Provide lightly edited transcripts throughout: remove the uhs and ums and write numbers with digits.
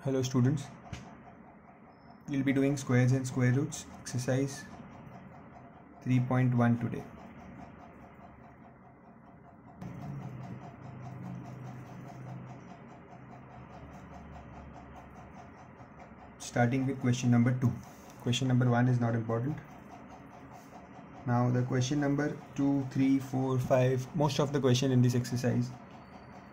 Hello students, we'll be doing squares and square roots exercise 3.1 today. Starting with question number 2. Question number 1 is not important. Now the question number 2, 3, 4, 5, most of the question in this exercise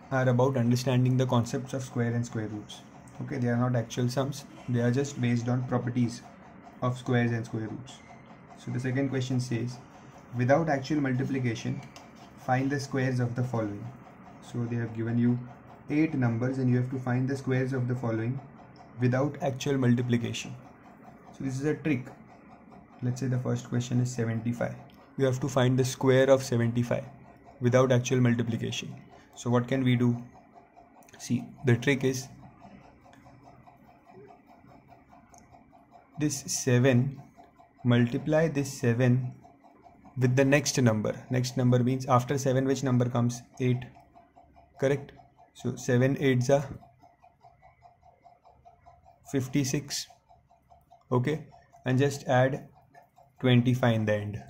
are about understanding the concepts of square and square roots. Okay, they are not actual sums, they are just based on properties of squares and square roots. So the second question says, without actual multiplication, find the squares of the following. So they have given you 8 numbers and you have to find the squares of the following without actual multiplication. So this is a trick. Let's say the first question is 75. You have to find the square of 75 without actual multiplication. So what can we do? See, the trick is this 7, multiply this 7 with the next number. Next number means after 7 which number comes? 8. Correct? So 7 8s are 56. Okay, and just add 25 in the end.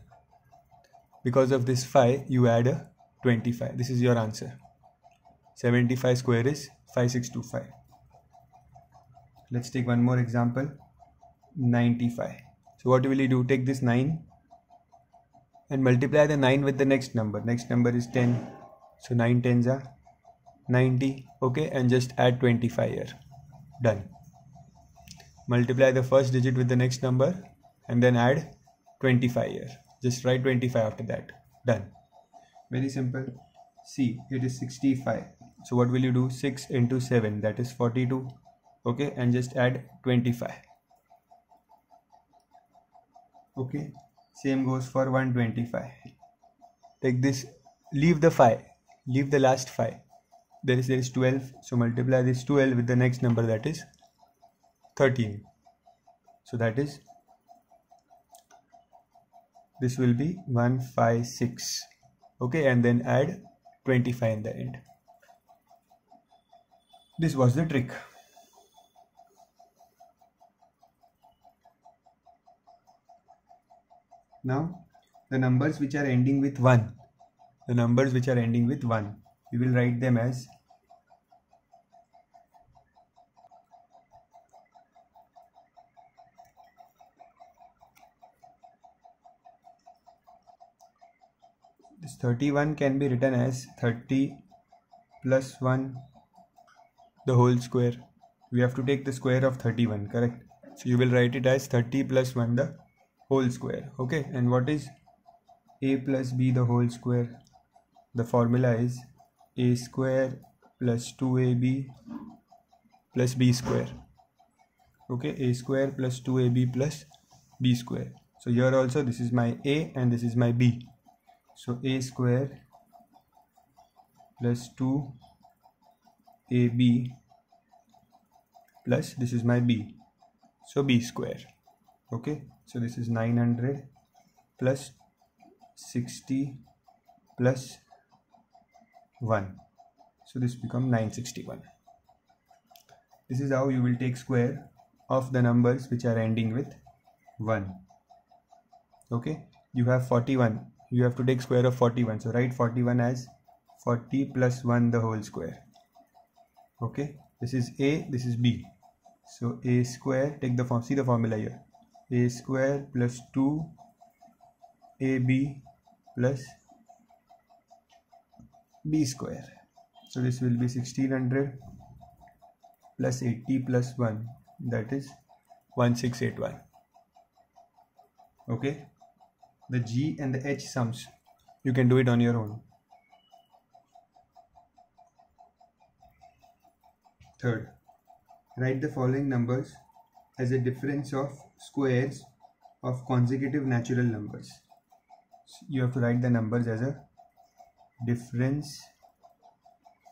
Because of this 5 you add a 25. This is your answer. 75 square is 5625. Let's take one more example. 95. So what will you do? Take this 9 and multiply the 9 with the next number. Next number is 10. So 9 10s are 90. Okay, and just add 25 here. Done. Multiply the first digit with the next number and then add 25 here. Just write 25 after that. Done. Very simple. See, it is 65. So what will you do? 6 into 7, that is 42. Okay, and just add 25. Okay, same goes for 125. Take this, leave the 5, leave the last 5. There is 12. So multiply this 12 with the next number, that is 13. So that is, this will be 156. Okay, and then add 25 in the end. This was the trick. Now the numbers which are ending with 1, we will write them as this 31 can be written as 30 plus 1 the whole square. We have to take the square of 31, correct? So you will write it as 30 plus 1 the whole square. Okay, and what is a plus b the whole square? The formula is a square plus 2ab plus b square. Okay, a square plus 2ab plus b square. So here also this is my a and this is my b. So a square plus 2ab plus this is my b. So b square. Okay, so this is 900 plus 60 plus 1. So this becomes 961. This is how you will take square of the numbers which are ending with 1. Okay, you have 41. You have to take square of 41. So write 41 as 40 plus 1 the whole square. Okay, this is a, this is b. So a square, take the form, see the formula here. A square plus 2ab plus b square. So this will be 1600 plus 80 plus 1, that is 1681. Okay, the g and the h sums, you can do it on your own. Third, write the following numbers as a difference of squares of consecutive natural numbers. So you have to write the numbers as a difference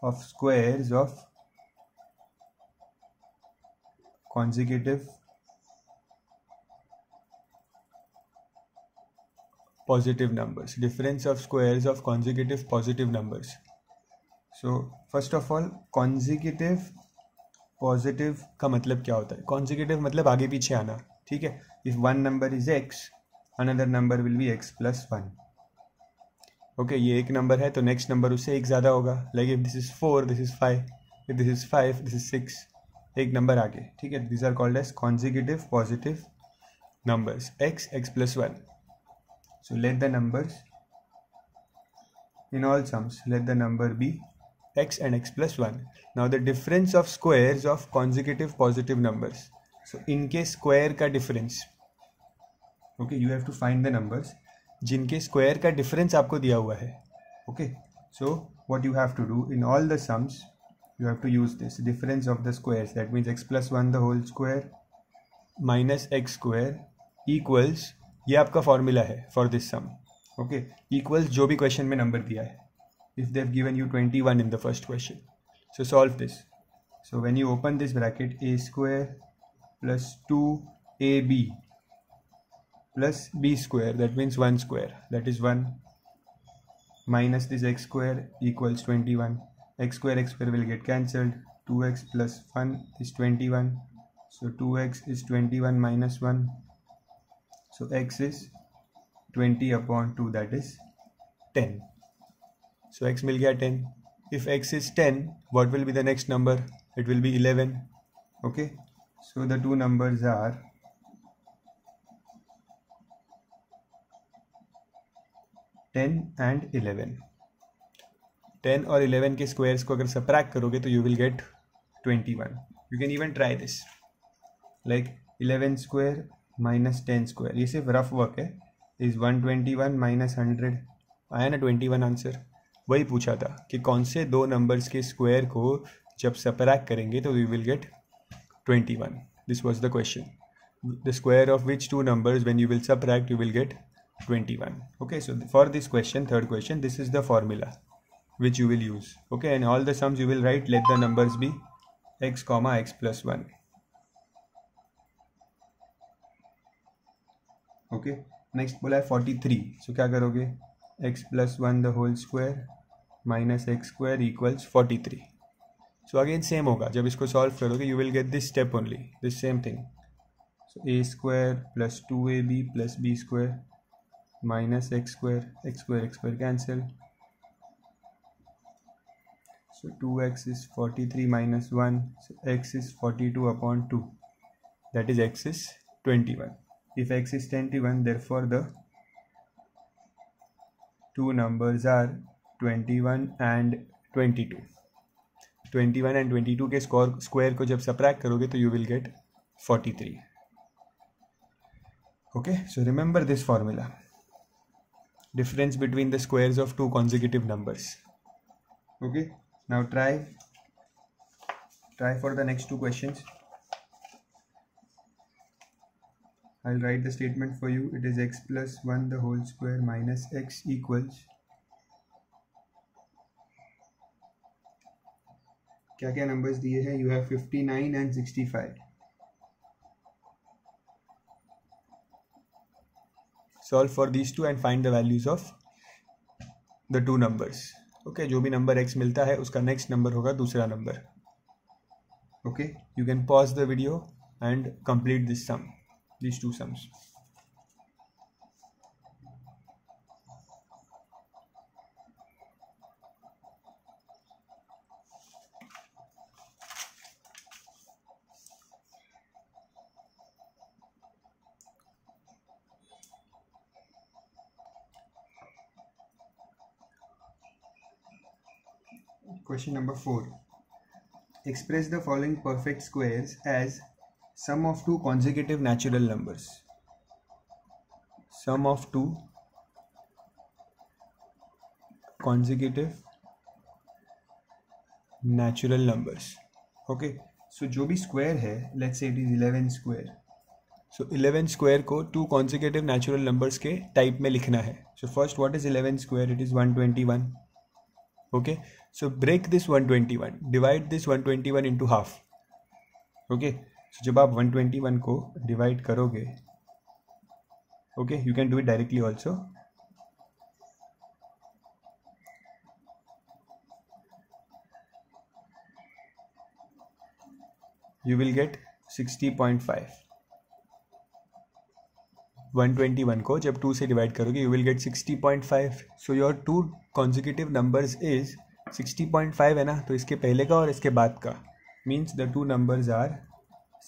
of squares of consecutive positive numbers. Difference of squares of consecutive positive numbers. So first of all, consecutive positive का मतलब क्या होता है? Consecutive मतलब आगे पीछे आना, ठीक है. If one number is x, another number will be x plus 1. Okay, ये एक नंबर है तो नेक्स्ट नंबर उससे एक ज़्यादा होगा. Like if this is 4, this is 5, if this is 5, this is 6, एक नंबर आगे, ठीक है. This are called as consecutive positive numbers, x plus 1. So let the numbers in all sums, let the number be x and x plus 1. Now the difference of squares of consecutive positive numbers. So इनके square का difference, okay, you have to find the numbers जिनके square का difference आपको दिया हुआ है. Okay, so what you have to do in all the sums, you have to use this difference of the squares. That means x plus 1 the whole square minus x square equals, ये आपका formula है for this sum. Okay, equals जो भी question में number दिया है. If they have given you 21 in the first question, so solve this. So when you open this bracket, a square plus 2ab plus b square, that means 1 square, that is 1, minus this x square equals 21. x square will get cancelled. 2x plus 1 is 21. So 2x is 21 minus 1. So x is 20 upon 2, that is 10. So x मिल गया 10. If x is 10, what will be the next number? It will be 11. Okay. So the two numbers are 10 and 11. 10 और 11 के squares को अगर subtract करोगे तो you will get 21. You can even try this. Like 11 square minus 10 square, ये सिर्फ rough work है. Is 121 minus 100. आया ना 21 आंसर. वही पूछा था कि कौन से दो नंबर्स के स्क्वायर को जब सब्ट्रैक्ट करेंगे तो we will get 21. This was the question. The square of which two numbers when you will subtract you will get 21. Okay, so for this question, third question, this is the formula which you will use. Okay, and all the sums you will write, let the numbers be x comma x plus 1. Okay, next बोला है 43. So क्या करोगे? x plus 1 the whole square minus x square equals 43. So again same होगा, जब इसको solve करोगे you will get this step only, this same thing. So a square plus 2ab plus b square minus x square cancel. So 2x is 43 minus 1, so x is 42 upon 2, that is x is 21. If x is 21, therefore the two numbers are 21 and 22. 21 and 22 के square को जब subtract करोगे तो you will get 43. Okay, so remember this formula. Difference between the squares of two consecutive numbers. Okay. Now try for the next two questions. I'll write the statement for you. It is x plus 1 the whole square minus x equals, क्या क्या numbers दिए हैं? You have 59 and 65. Solve for these two and find the values of the two numbers. Okay, जो भी number x मिलता है उसका next number होगा दूसरा number. Okay, you can pause the video and complete this sum, these two sums. Question number 4. Express the following perfect squares as sum of two consecutive natural numbers. Sum of two consecutive natural numbers. Okay, so जो भी square है, let's say it is 11 square. So 11 square को two consecutive natural numbers के type में लिखना है. So first, what is 11 square? It is 121. Okay, so break this 121, divide this 121 into half. Okay, so जब आप 121 को divide करोगे, okay, you can do it directly also. you will get 60.5. 121 को जब 2 से डिवाइड करोगे you will get 60.5. So your two consecutive numbers is 60.5 है ना, तो इसके पहले का और इसके बाद का means the two numbers are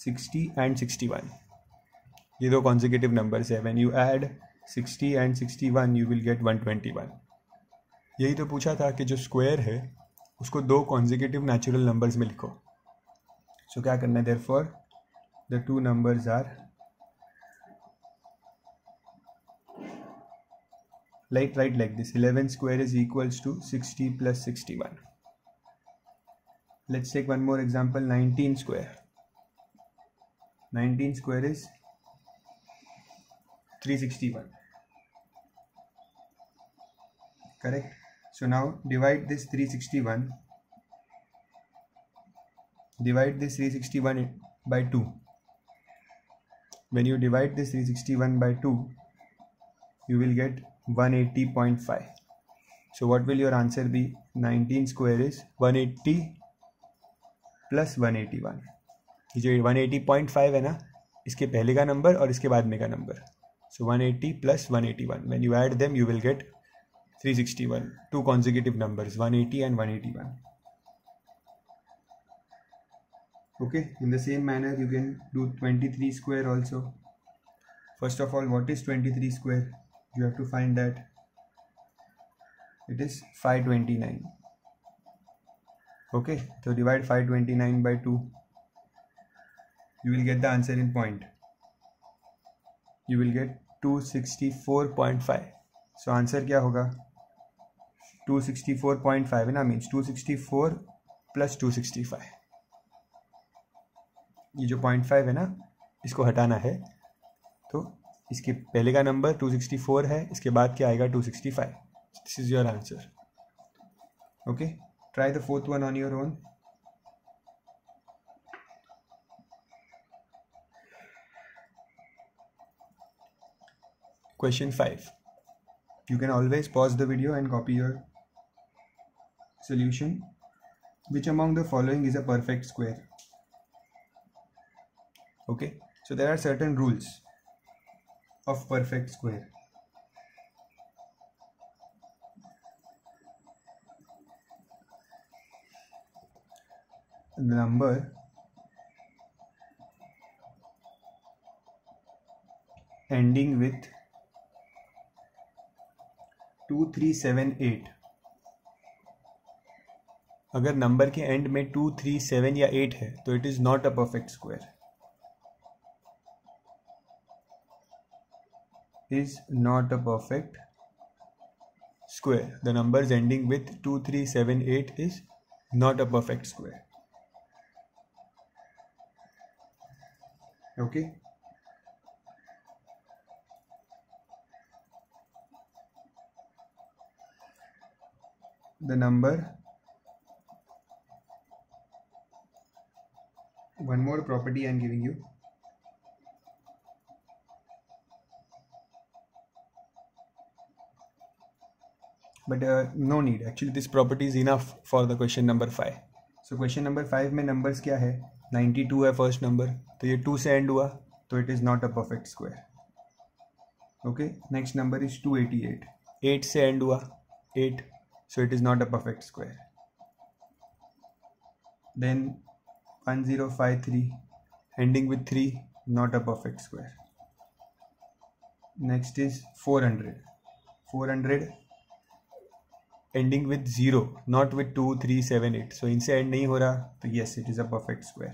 60 and 61. ये दो consecutive numbers है. When you add 60 and 61 you will get 121. यही तो पूछा था कि जो स्क्वायर है उसको दो consecutive natural numbers में लिखो. So क्या करना है, therefore the two numbers are write like this. 11 square is equals to 60 plus 61. Let's take one more example. 19 square. 19 square is 361. Correct. So now divide this 361. Divide this 361 by 2. When you divide this 361 by 2, you will get 180.5. So what will your answer be? 19 square is 180 plus 181. ये जो 180.5 है ना, इसके पहले का number और इसके बाद में का number. So 180 plus 181. When you add them, you will get 361. Two consecutive numbers, 180 and 181. Okay. In the same manner, you can do 23 square also. First of all, what is 23 square? You have to find that. It is 529. Okay, so divide 529 by 2. You will get the answer in point. You will get 264.5. So answer क्या होगा? 264.5 है ना, means 264 plus 265. ये जो 0.5 है ना, इसको हटाना है, तो इसके पहले का नंबर 264 है, इसके बाद क्या आएगा 265. This is your answer. Okay, try the fourth one on your own. Question 5. You can always pause the video and copy your solution. Which among the following is a perfect square? Okay, so there are certain rules of perfect square. The number ending with 2, 3, 7, 8. अगर number के and में 2, 3, 7 या 8 है तो it is not a perfect square. Is not a perfect square. The numbers ending with 2, 3, 7, 8 is not a perfect square. Okay. The number, one more property I am giving you. But no need, actually this property is enough for the question number 5. So question number 5 में numbers क्या है? 92 है first number, तो ये 2 से end हुआ, तो it is not a perfect square. Okay, next number is 288. 8 से end हुआ, 8, so it is not a perfect square. Then 1053 ending with 3, not a perfect square. Next is 400. 400 ending with 0, not with 2, 3, 7, 8. So इनसे end नहीं हो रहा, तो yes, it is a perfect square.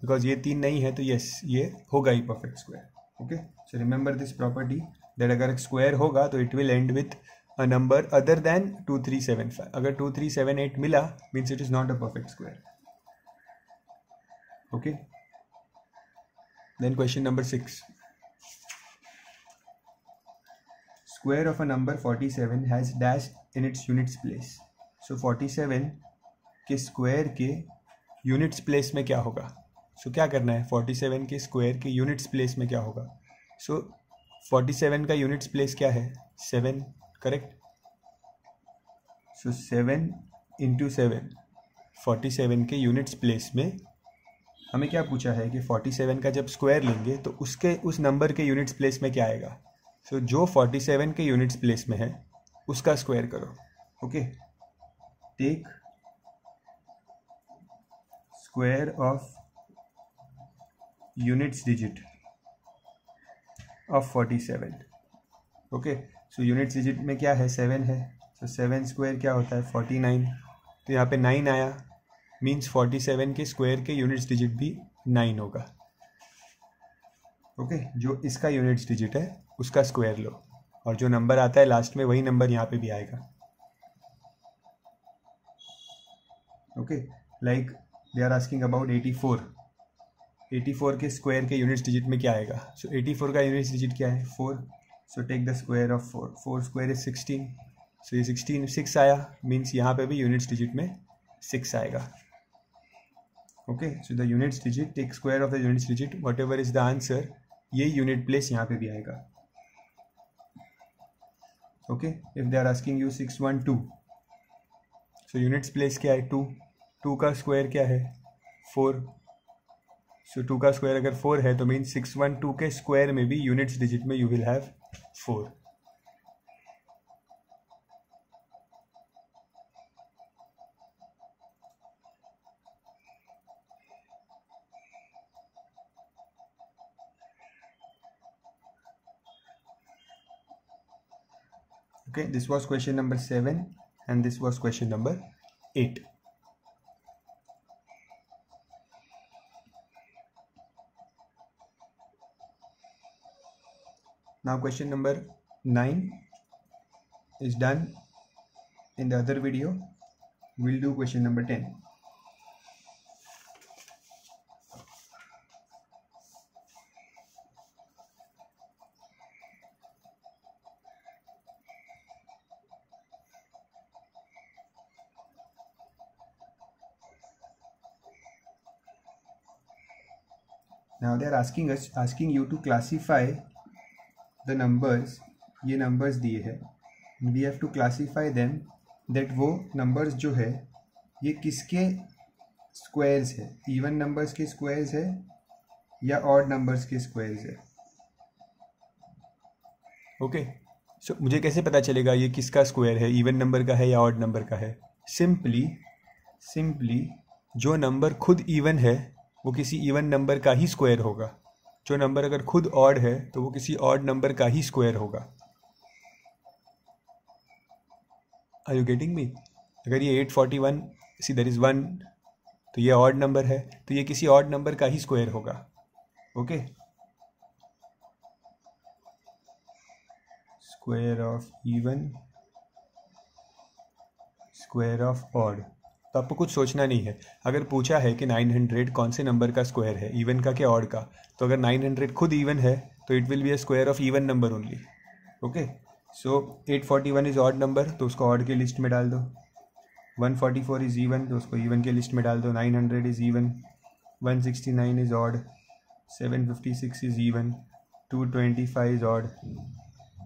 Because ये 3 नहीं है, तो yes, ये होगा ही perfect square. Okay, so remember this property that अगर square होगा तो it will end with a number other than 2, 3, 7, 5. अगर 2, 3, 7, 8 मिला means it is not a perfect square. Okay. Then question number 6. Square of a number 47 has dash in its units place. So 47 के square के units place में क्या होगा? सो क्या करना है? 47 के स्क्वायर के यूनिट्स प्लेस में क्या होगा? सो 47 का यूनिट्स प्लेस क्या है? 7, करेक्ट. सो 7 into 7, 47 के यूनिट्स प्लेस में हमें क्या पूछा है कि 47 का जब स्क्वायर लेंगे तो उसके उस नंबर के यूनिट्स प्लेस में क्या आएगा। सो जो 47 के यूनिट्स प्लेस में है उसका स्क्वायर करो। Okay, take square of units digit of 47। Okay, so units digit में क्या है, 7 है। सो 7 स्क्वायर क्या होता है, 49। तो यहाँ पे 9 आया, मीन्स 47 के स्क्वायर के यूनिट्स डिजिट भी 9 होगा। ओके, जो इसका यूनिट्स डिजिट है उसका स्क्वायर लो, और जो नंबर आता है लास्ट में वही नंबर यहाँ पे भी आएगा। Okay, like they are asking about 84। 84 के स्क्वायर के यूनिट्स डिजिट में क्या आएगा। सो 84 का यूनिट्स डिजिट क्या है, 4। So take the square of 4। 4 square is 16। So ये 16 6 आया, मीन्स यहाँ पे भी यूनिट्स डिजिट में 6 आएगा। Okay, so the units digit, take square of the units digit, whatever is the answer, ये यूनिट प्लेस यहाँ पे भी आएगा। Okay, if they are asking you 612, so units place क्या है, 2। 2 का स्क्वायर क्या है, 4। सो 2 का स्क्वायर अगर 4 है तो मीन्स 612 के स्क्वायर में भी यूनिट्स डिजिट में you will have 4। Okay, this was question number 7 and this was question number 8. Now question number 9 is done. In the other video we'll do question number 10. Now they are asking you to classify the numbers. ये numbers दिए हैं, we have to classify them that वो numbers जो है ये किसके squares है, even numbers के squares है या odd numbers के squares है। ओके, सो मुझे कैसे पता चलेगा ये किसका स्क्वायर है, इवन नंबर का है या ऑड नंबर का है। सिंपली जो नंबर खुद इवन है वो किसी इवन नंबर का ही स्क्वायर होगा। जो नंबर अगर खुद ऑड है तो वो किसी ऑड नंबर का ही स्क्वायर होगा। Are you getting me. अगर ये 841 सी देयर इज 1 तो ये ऑड नंबर है, तो ये किसी ऑड नंबर का ही स्क्वायर होगा। Okay, square of even, square of odd. तो आपको कुछ सोचना नहीं है। अगर पूछा है कि 900 कौन से नंबर का स्क्वायर है, इवन का क्या ऑड का, तो अगर 900 खुद इवन है तो it will be a square of even number only. Okay, so 841 is odd number तो उसको ऑड के लिस्ट में डाल दो। 144 इज इवन तो उसको इवन के लिस्ट में डाल दो। 900 is even. 169 is odd. 756 is even. 225 is odd.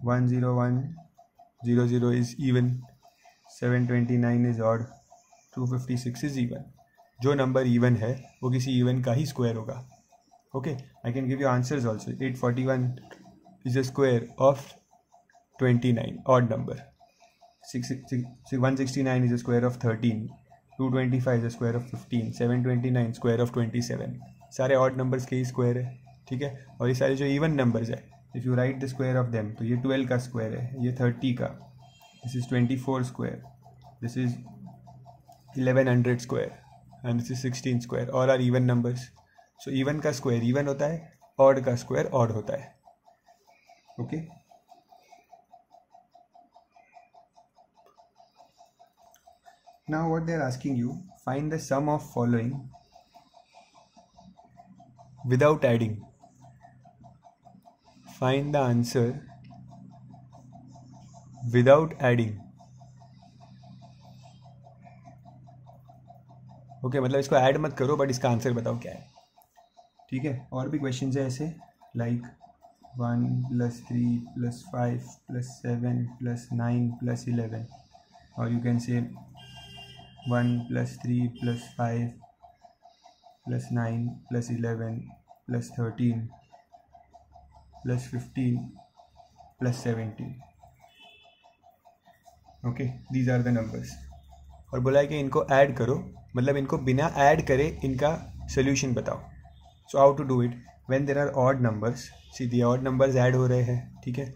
10100 is even. 729 is odd. 256 is even. जो नंबर इवन है वो किसी इवन का ही स्क्वायर होगा। Okay, I can give you answers also. 841 is a square of 29, odd number. 169 is a square of 13, 225 is a square of 15, 729 square of 27। सारे odd numbers के ही square है, ठीक है। और ये सारे जो इवन नंबर्स है, if you write the square of them, तो ये 12 का स्क्वायर है, ये 30 का, this is 24 square, this is 1100 square and this is 16 square. All are even numbers. So even का स्क्वायर इवन होता है, ऑड का स्क्वायर ऑड होता है। Okay, now what they are asking you, find the sum of following without adding. Find the answer without adding. Okay, मतलब इसको add मत करो बट इसका आंसर बताओ क्या है, ठीक है। और भी क्वेश्चंस है ऐसे, लाइक 1 + 3 + 5 + 7 + 9 + 11, और you can say 1 + 3 + 5 + 9 + 11 + 13 + 15 + 17. Okay, these are the numbers. और बोला है कि इनको ऐड करो, मतलब इनको बिना ऐड करे इनका सोल्यूशन बताओ. So how to do it? When there are odd numbers, सीधे ऑड नंबर्स ऐड हो रहे हैं, ठीक है,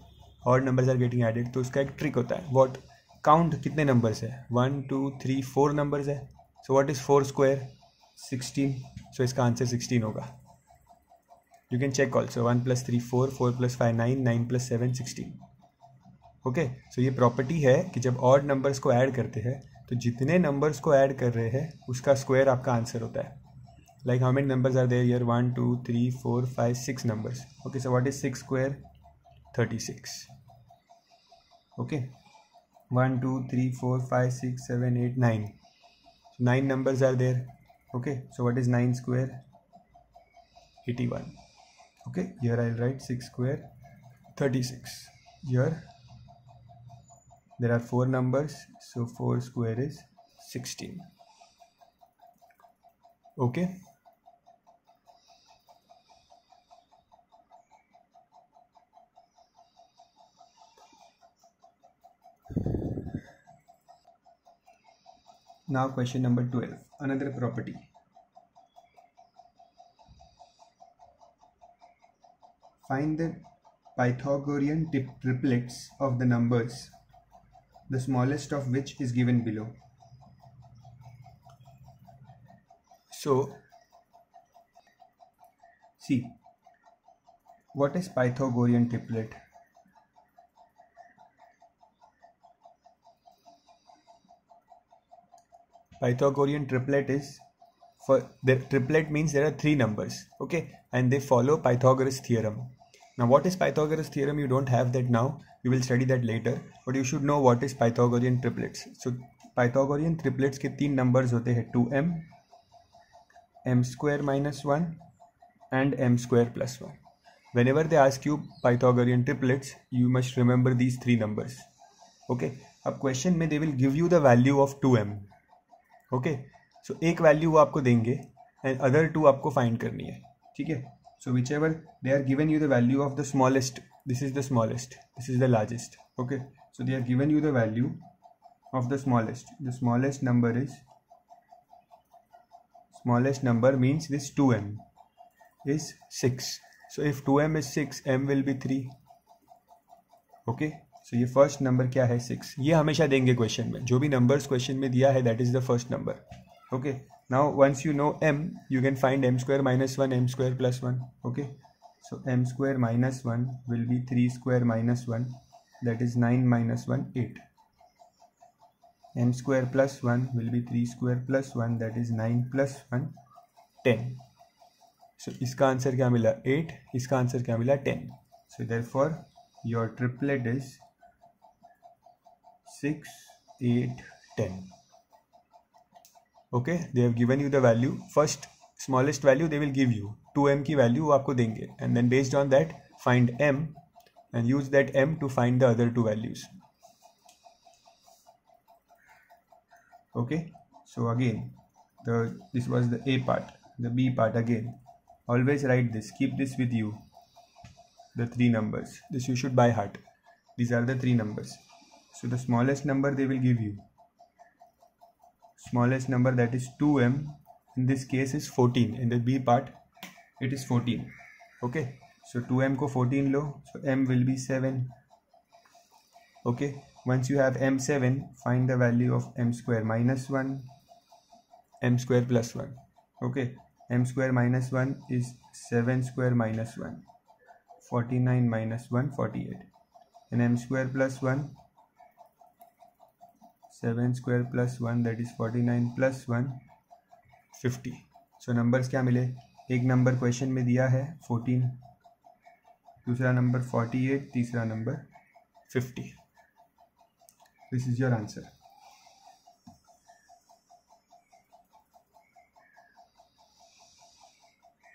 odd numbers are getting added, तो उसका एक ट्रिक होता है. व्हाट? काउंट कितने नंबर्स है. 1 2 3 4 नंबर्स है. So what is 4 square? 16. सो इसका आंसर 16 होगा. You can check also. 1 + 3 4, 4 + 5 9, 9 + 7 16. Okay, सो ये प्रॉपर्टी है कि जब ऑड नंबर्स को ऐड करते हैं तो जितने नंबर्स को ऐड कर रहे हैं उसका स्क्वायर आपका आंसर होता है. Like how many numbers are there here? 1 2 3 4 5 6 numbers. Okay, so what is 6 square? 36. Okay, 1 2 3 4 5 6 7 8 9. 9 numbers are there. Okay, so what is 9 square? 81. Okay, here I'll write 6 square 36. Here there are 4 numbers, so 4 square is 16. Okay, now question number 12, another property. Find the Pythagorean triplets of the numbers, the smallest of which is given below. So, see, what is Pythagorean triplet? Pythagorean triplet is, for the triplet means there are 3 numbers, okay, and they follow Pythagoras theorem. Now what is Pythagoras theorem? You don't have that now, you will study that later, but you should know what is Pythagorean triplets. So Pythagorean triplets के 3 numbers होते हैं, 2m, m² - 1 and m² + 1. Whenever they ask you Pythagorean triplets, you must remember these 3 numbers. Okay, अब question में they will give you the value of 2m. Okay, so एक value वो आपको देंगे and other 2 आपको find करनी है, ठीक है. So whichever they are given you the value of the smallest, this is the smallest, this is the largest. Okay, so they are given you the value of the smallest number is, smallest number means this 2m is 6. So if 2m is 6, m will be 3. Okay, so ये first number क्या है? 6. ये हमेशा देंगे question में, जो भी numbers question में दिया है that is the first number. Okay, now once you know m, you can find m² - 1, m² + 1. Okay, so m² - 1 will be 3² - 1, that is 9 - 1 8. m² + 1 will be 3² + 1, that is 9 + 1 10. So इसका answer क्या मिला? 8. इसका answer क्या मिला? 10. So therefore your triplet is 6 8 10. Okay, they have given you the value. First smallest value they will give you, 2m की value वो आपको देंगे, and then based on that find m and use that m to find the other 2 values. Okay, so again this was the A part. The B part, again always write this, keep this with you, the 3 numbers. This you should by heart. These are the 3 numbers. So the smallest number they will give you, smallest number, that is 2m, in this case is 14. In the B part it is 14. Okay, so 2m को 14 लो, so m will be 7. Okay, once you have m7, find the value of m² - 1, m² + 1. Okay, m² - 1 is 7² - 1, 49 - 1 48, and m² + 1, 7² + 1, that is 49 + 1 50. So numbers क्या मिले? एक number question में दिया है 14, दूसरा number 48, तीसरा number 50. This is your answer.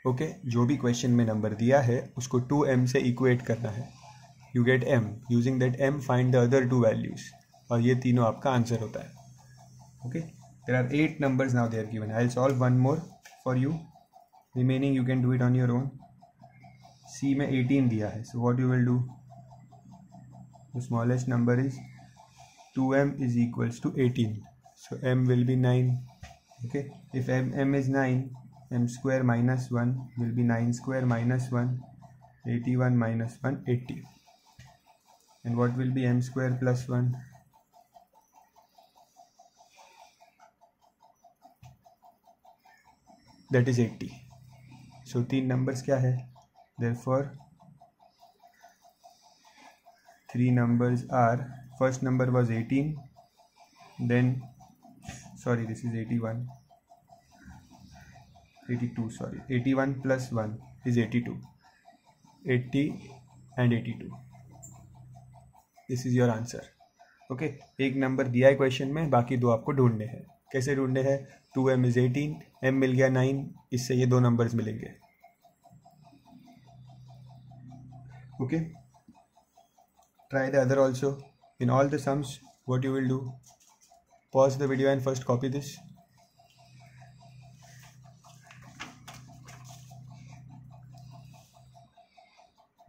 Okay, जो भी क्वेश्चन में नंबर दिया है उसको 2m से इक्वेट करना है. You get m, using that m find the other 2 values, और ये तीनों आपका आंसर होता है. Okay, There are 8 numbers now they are given. I'll solve one more for you. Remaining you can do it on your own. C में 18 दिया है. So what you will do? The smallest number is 2m is equals to 18. So m will be 9. Okay. If m is 9, m square minus 1 will be 9 square minus 1. 81 minus 1, 80. And what will be m square plus 1? That is 80. So 3 numbers क्या है? Therefore 3 numbers are, first number was 18, then sorry, this is 81, 82, sorry, 81 plus 1 is 82, 80 and 82. This is your answer. Okay, एक number दिया है question में, बाकी 2 आपको ढूंढने हैं. कैसे ढूंढने हैं? 2m is 18, m मिल गया 9, इससे ये 2 नंबर्स मिलेंगे. Okay, try the other also. In all the sums, what you will do? Pause the video and first copy this.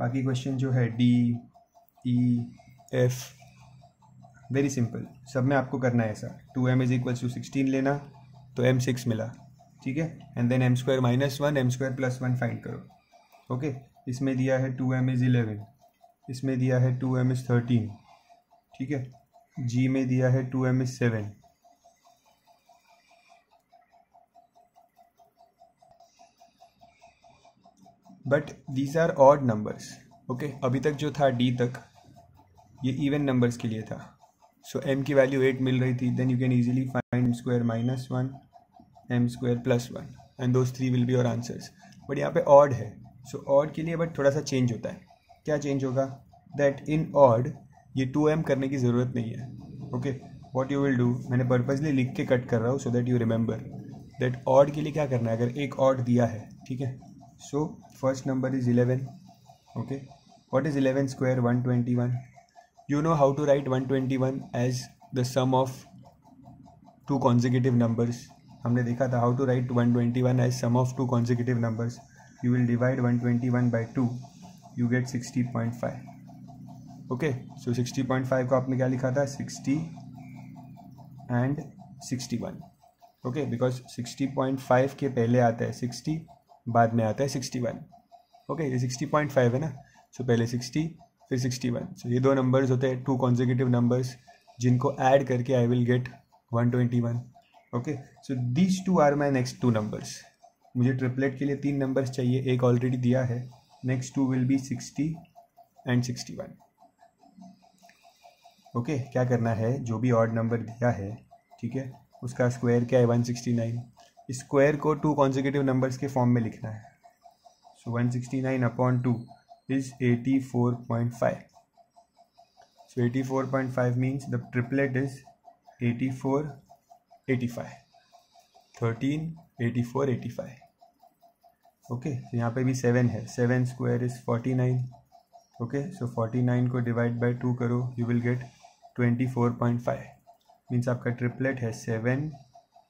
बाकी क्वेश्चन जो है D, E, F, very simple. सब में आपको करना है ऐसा. 2m is equals to 16 लेना, तो m 6 मिला. ठीक है. And then m square minus 1, m square plus 1 find करो. ओके. इसमें दिया है 2m is 11, इसमें दिया है 2m is 13. ठीक है. G में दिया है 2m is 7. But these are odd numbers. Okay. अभी तक जो था D तक ये इवन नंबर्स के लिए था. सो m की वैल्यू 8 मिल रही थी. Then you can easily find m square minus 1, m square plus 1 and those 3 will be your answers. But यहाँ पे ऑड है. सो ऑड के लिए बट थोड़ा सा चेंज होता है. क्या चेंज होगा? दैट इन ऑड ये 2m करने की ज़रूरत नहीं है. Okay. What you will do, मैंने पर्पसली लिख के कट कर रहा हूँ so that you remember that odd के लिए क्या करना है. अगर एक ऑड दिया है, ठीक है, so first number is 11. Okay. What is 11 square? 121. You know how to write 121 as the sum of 2 consecutive numbers. हमने देखा था how to write 121 as sum of 2 consecutive numbers. You will divide 121 by 2. You get 60.5. Okay. So 60.5 को आपने क्या लिखा था? 60 and 61. Okay. Because 60.5 के पहले आता है 60, बाद में आता है 61. Okay. ये 60.5 है ना. So पहले 60 फिर 61. सो ये 2 नंबर्स होते हैं 2 कॉन्जिक्यूटिव नंबर्स जिनको ऐड करके I will get 121. Okay. So these 2 are my next 2 numbers. मुझे ट्रिपलेट के लिए 3 नंबर्स चाहिए. एक ऑलरेडी दिया है. Next 2 will be 60 and 61. Okay. क्या करना है? जो भी ऑड नंबर दिया है, ठीक है, उसका स्क्वायर क्या है? 169. स्क्वायर को 2 कॉन्जिक्यूटिव नंबर्स के फॉर्म में लिखना है. सो 169 upon 2 is 84.5. So 84.5 means the triplet is 84, 85. 13, 84, 85. Okay. So यहाँ पे भी 7 है. 7 square is 49. Okay. So 49 को divide by 2 करो, you will get 24.5. Means आपका triplet है 7,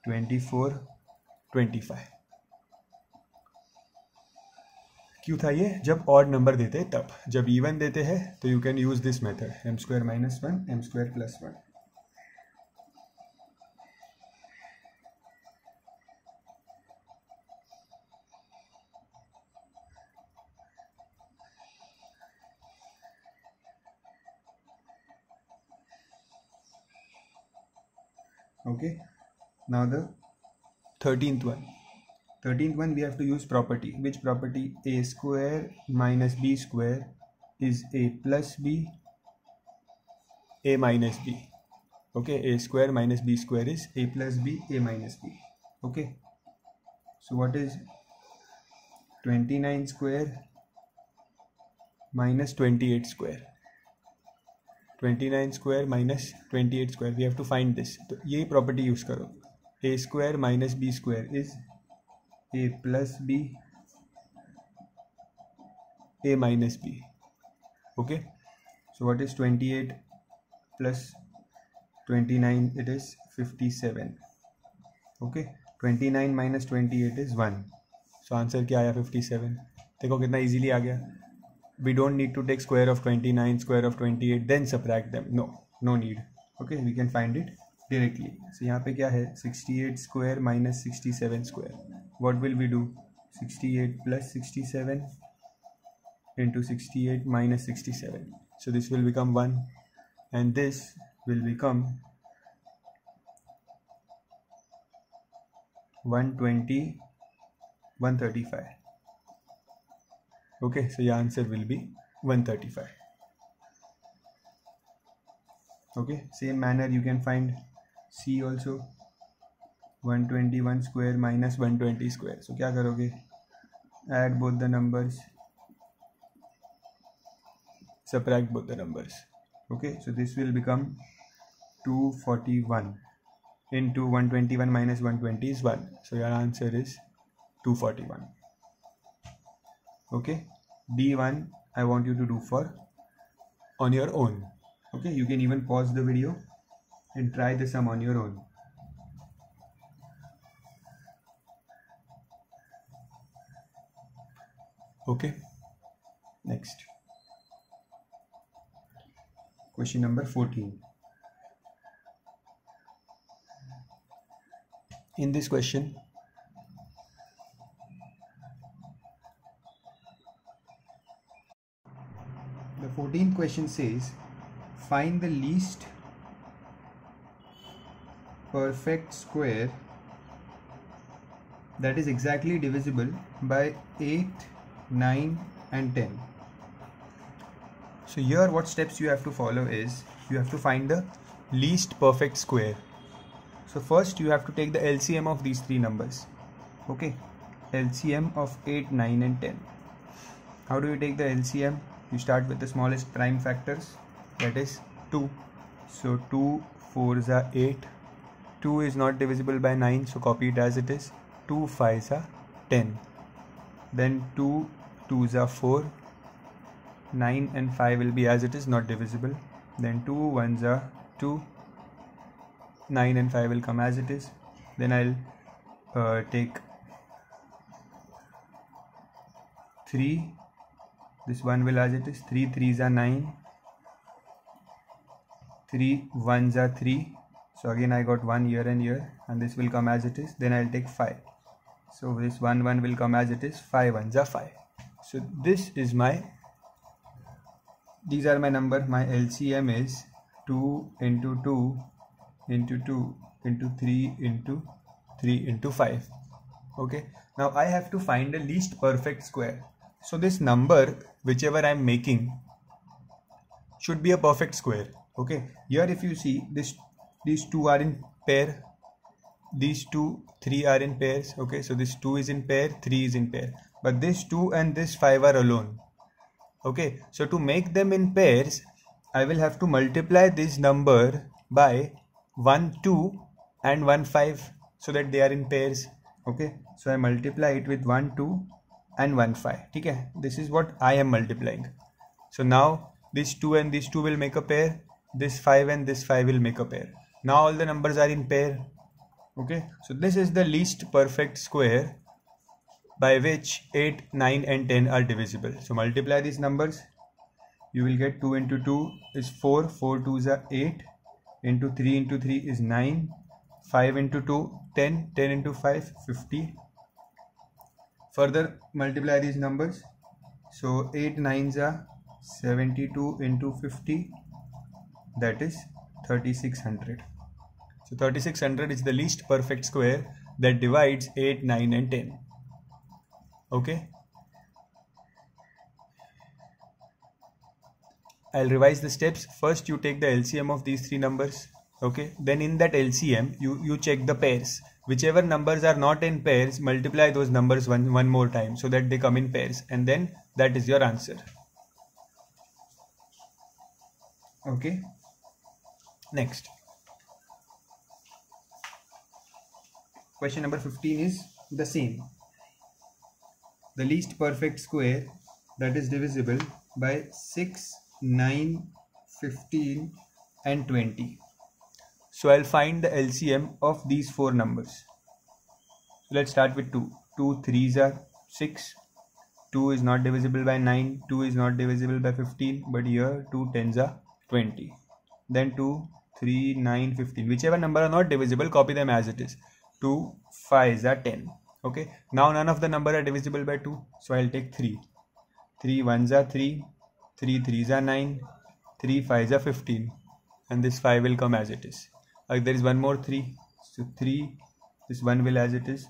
24, 25. क्यों था ये? जब ऑड नंबर देते हैं तब. जब इवन देते हैं तो you can use this method, m square minus 1, m square plus 1. Okay. Now the 13th one. 13th one we have to use property. Which property? A square minus b square is a plus b, a minus b. Okay. A square minus b square is a plus b, a minus b. Okay. So what is 29 square minus 28 square? 29 square minus 28 square. We have to find this. तो ये property use करो. A square minus b square is a plus b, a minus b. Okay. So what is 28 plus 29? It is 57. Okay 29 minus 28 is 1. So answer क्या आया 57. देखो कितना easily आ गया. We don't need to take square of 29, square of 28, then subtract them. No need. Okay we can find it directly. So यहाँ पे क्या है 68 square minus 67 square. What will we do? 68 plus 67 into 68 minus 67. So this will become 1 and this will become 120, 135. Okay, so your answer will be 135. Okay, same manner you can find C also. 121 square minus 120 square. So क्या करोगे? Add both the numbers, subtract both the numbers. Okay, so this will become 241 into 121 minus 120 is 1. So your answer is 241. Okay, D1 I want you to do for on your own. Okay, you can even pause the video and try the sum on your own. Okay, next question number 14. In this question the 14th question says find the least perfect square that is exactly divisible by 8, 9 and 10. So here what steps you have to follow is you have to find the least perfect square. So first you have to take the LCM of these three numbers. Okay, LCM of 8, 9 and 10. How do you take the LCM? You start with the smallest prime factors, that is 2. So 2 4s are 8. 2 is not divisible by 9, so copy it as it is. 2 5s are 10. Then 2 2s are 4. 9 and 5 will be as it is, not divisible. Then 2 1s are 2. 9 and 5 will come as it is. Then I'll take 3. This one will as it is. 3 3s are 9. 3 1s are 3. So again I got 1 here and here, and this will come as it is. Then I'll take 5. So this 1 1 will come as it is. 5 1s are 5. So this is my, these are my number. My LCM is 2 into 2 into 2 into 3 into 3 into 5. Okay, now I have to find the least perfect square. So this number whichever I am making should be a perfect square. Okay, here if you see this, these two are in pair, these 2 3 are in pairs. Okay, so this 2 is in pair, 3 is in pair, but this 2 and this 5 are alone. Okay, so to make them in pairs I will have to multiply this number by 1 2 and 1 5 so that they are in pairs. Okay, so I multiply it with 1 2 and 1 5. Okay, this is what I am multiplying. So now this 2 and this 2 will make a pair, this 5 and this 5 will make a pair. Now all the numbers are in pair. Okay, so this is the least perfect square by which 8 9 and 10 are divisible. So multiply these numbers, you will get 2 into 2 is 4, 4 2s are 8, into 3 into 3 is 9, 5 into 2 10, 10 into 5 50. Further multiply these numbers, so 8 9s are 72 into 50, that is 3600. So 3600 is the least perfect square that divides 8 9 and 10. Okay, I'll revise the steps. First you take the LCM of these three numbers. Okay, then in that LCM you check the pairs. Whichever numbers are not in pairs, multiply those numbers one more time so that they come in pairs, and then that is your answer. Okay, next question number 15 is the same. The least perfect square that is divisible by 6 9 15 and 20. So I'll find the LCM of these four numbers. let's start with 2. 2 3s are 6. 2 is not divisible by 9. 2 is not divisible by 15. But here 2 10s are 20. Then 2, 3, 9, 15. Whichever number are not divisible, copy them as it is. 2 5s are 10. Okay. Now none of the number are divisible by 2. So I'll take 3. 3 1s are 3. 3 3s are 9. 3 5s are 15. And this 5 will come as it is. There is one more 3. So 3, this 1 will as it is.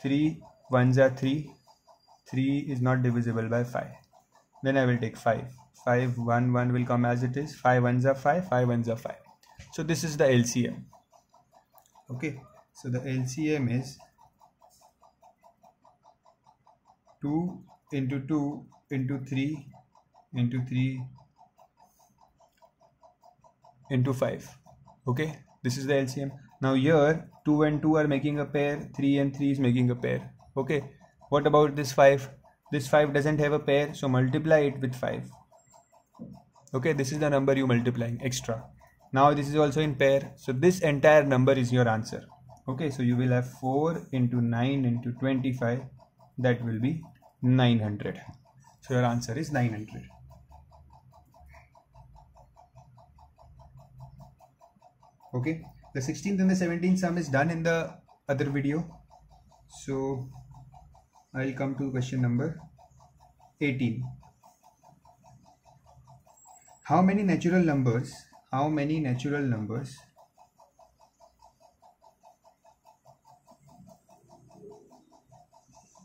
3 1s are 3. 3 is not divisible by 5. Then I will take 5. 5 1 1 will come as it is. 5 1s are 5. 5 1s are 5. So this is the LCM. Okay. So the LCM is 2 into 2 into 3 into 3 into 5. Okay. This is the LCM. Now here 2 and 2 are making a pair. 3 and 3 is making a pair. Okay. What about this 5? This 5 doesn't have a pair. So multiply it with 5. Okay. This is the number you multiplying extra. Now this is also in pair. So this entire number is your answer. Okay. So you will have 4 into 9 into 25. That will be 900. So your answer is 900. Okay. The 16th and the 17th sum is done in the other video. So I'll come to question number 18. How many natural numbers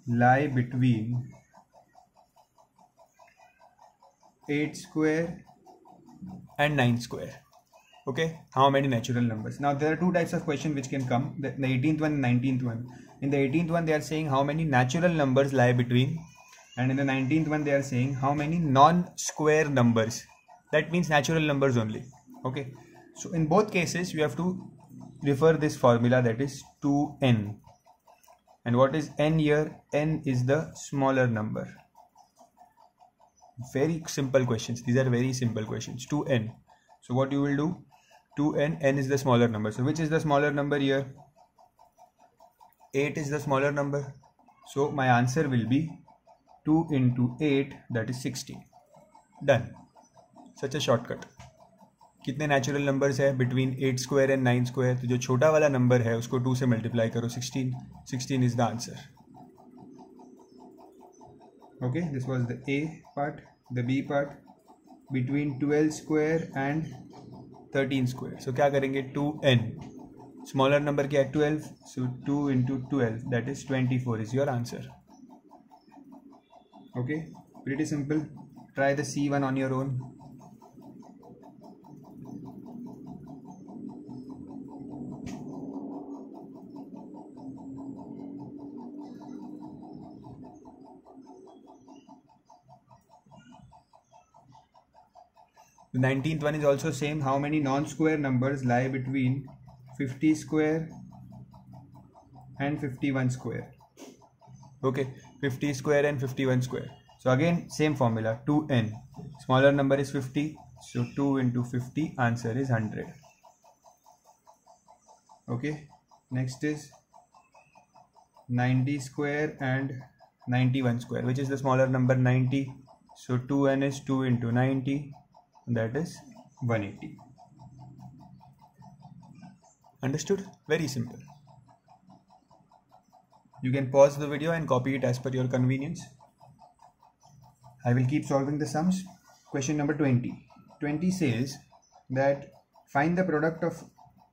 lie between 8 square and 9 square? Okay, how many natural numbers? Now there are two types of question which can come, the 18th one and 19th one. In the 18th one they are saying how many natural numbers lie between, and in the 19th one they are saying how many non-square numbers. That means natural numbers only. Okay, so in both cases you have to refer this formula, that is 2n. And what is n here? N is the smaller number. Very simple questions. These are very simple questions. 2n. So what you will do? 2n, n is the smaller number. So which is the smaller number here? 8 is the smaller number. So my answer will be 2 into 8, that is 16. Done. Such a shortcut. कितने natural numbers है between 8 square and 9 square? तो जो छोटा वाला number है उसको 2 से multiply करो, 16. 16 is the answer. Okay, this was the A part. The B part, between 12 square and 13 square. So क्या करेंगे? 2n. Smaller number क्या है? 12. So 2 into 12, that is 24 is your answer. Okay, pretty simple. Try the C1 on your own. The 19th one is also same. How many non-square numbers lie between 50 square and 51 square? Okay, 50 square and 51 square. So again same formula, 2n. Smaller number is 50. So 2 into 50, answer is 100. Okay, next is 90 square and 91 square. Which is the smaller number? 90. So 2n is 2 into 90. That is 180. Understood? Very simple. You can pause the video and copy it as per your convenience. I will keep solving the sums. Question number 20. 20 says that find the product of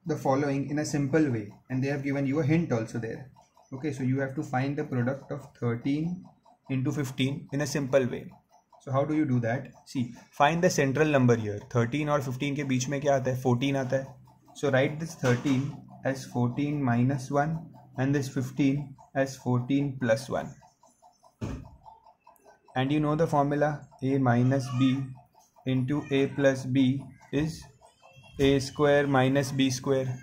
the following in a simple way, and they have given you a hint also there. Okay, so you have to find the product of 13 into 15 in a simple way. So how do you do that? See, find the central number here. 13 और 15 के बीच में क्या आता है? 14 आता है. So write this 13 as 14 minus 1 and this 15 as 14 plus 1. And you know the formula, a minus b into a plus b is a square minus b square.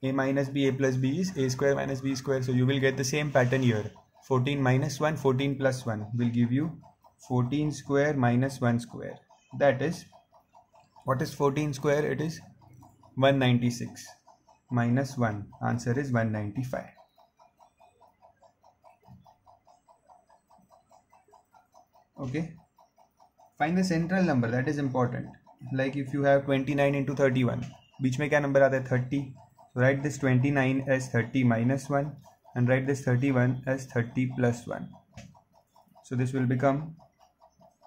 A minus b, a plus b is a square minus b square. So you will get the same pattern here. 14 minus 1, 14 plus 1 will give you 14 square minus 1 square. That is, what is 14 square? It is 196. minus 1. Answer is 195. Okay. Find the central number, that is important. Like if you have 29 into 31, बीच में क्या number आता है 30. So write this 29 as 30 minus 1 and write this 31 as 30 plus 1. So this will become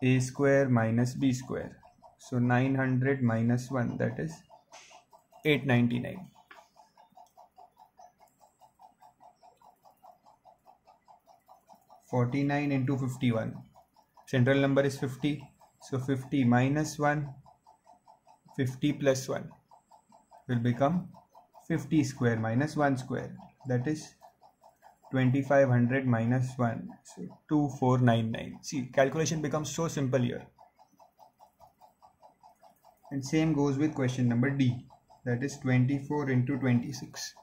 a square minus b square. So 900 minus 1, that is 899. (49 into 51). Central number is 50. So 50 minus 1, 50 plus 1 will become 50 square minus 1 square. That is 2500 minus 1. So 2499. See, calculation becomes so simple here. And same goes with question number D. That is 24 into 26.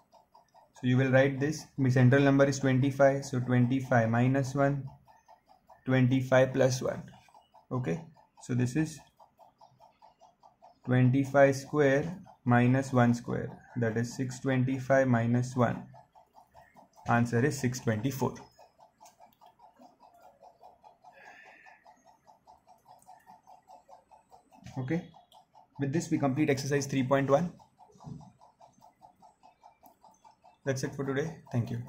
So you will write this. My central number is 25. So 25 minus 1, 25 plus 1. Okay. So this is 25 square minus 1 square. That is 625 minus 1. Answer is 624. Okay. With this we complete exercise 3.1. That's it for today. Thank you.